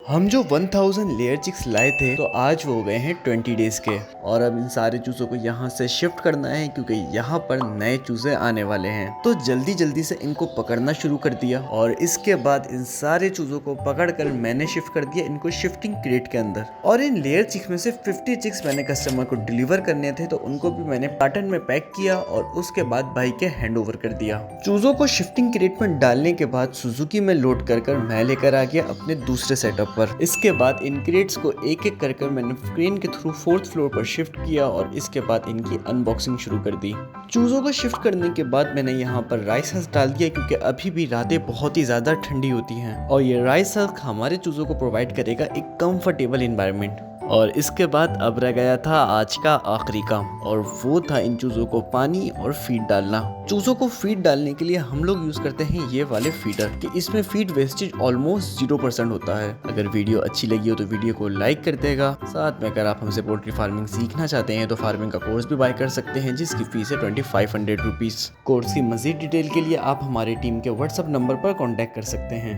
हम जो 1000 layer chicks लाए थे तो आज वो हो गए हैं 20 डेज के, और अब इन सारे चूजों को यहाँ से शिफ्ट करना है क्योंकि यहाँ पर नए चूजे आने वाले हैं। तो जल्दी जल्दी से इनको पकड़ना शुरू कर दिया और इसके बाद इन सारे चूजों को पकड़कर मैंने शिफ्ट कर दिया इनको शिफ्टिंग क्रेट के अंदर। और इन लेयर चिक्स में से 50 चिक्स मैंने कस्टमर को डिलीवर करने थे तो उनको भी मैंने कार्टन में पैक किया और उसके बाद भाई के हैंड ओवर कर दिया। चूजों को शिफ्टिंग क्रेट में डालने के बाद सुजुकी में लोड कर मैं लेकर आ गया अपने दूसरे सेटअप पर। इसके बाद इन क्रेट्स को एक एक कर मैंने क्रेन के थ्रू 4th फ्लोर पर शिफ्ट किया और इसके बाद इनकी अनबॉक्सिंग शुरू कर दी। चूजों को शिफ्ट करने के बाद मैंने यहाँ पर राइस हस्क डाल दिया क्योंकि अभी भी रातें बहुत ही ज्यादा ठंडी होती हैं और ये राइस हस्क हमारे चूजों को प्रोवाइड करेगा एक कंफर्टेबल एनवायरनमेंट। और इसके बाद अब रह गया था आज का आखिरी काम और वो था इन चूजों को पानी और फीड डालना। चूजों को फीड डालने के लिए हम लोग यूज करते हैं ये वाले फीडर कि इसमें फीड वेस्टेज ऑलमोस्ट 0% होता है। अगर वीडियो अच्छी लगी हो तो वीडियो को लाइक कर देगा। साथ में अगर आप हमसे पोल्ट्री फार्मिंग सीखना चाहते हैं तो फार्मिंग का कोर्स भी बाय कर सकते हैं जिसकी फीस है 2500 रुपीज। कोर्स की मजीद डिटेल के लिए आप हमारी टीम के व्हाट्सएप नंबर पर कॉन्टेक्ट कर सकते हैं।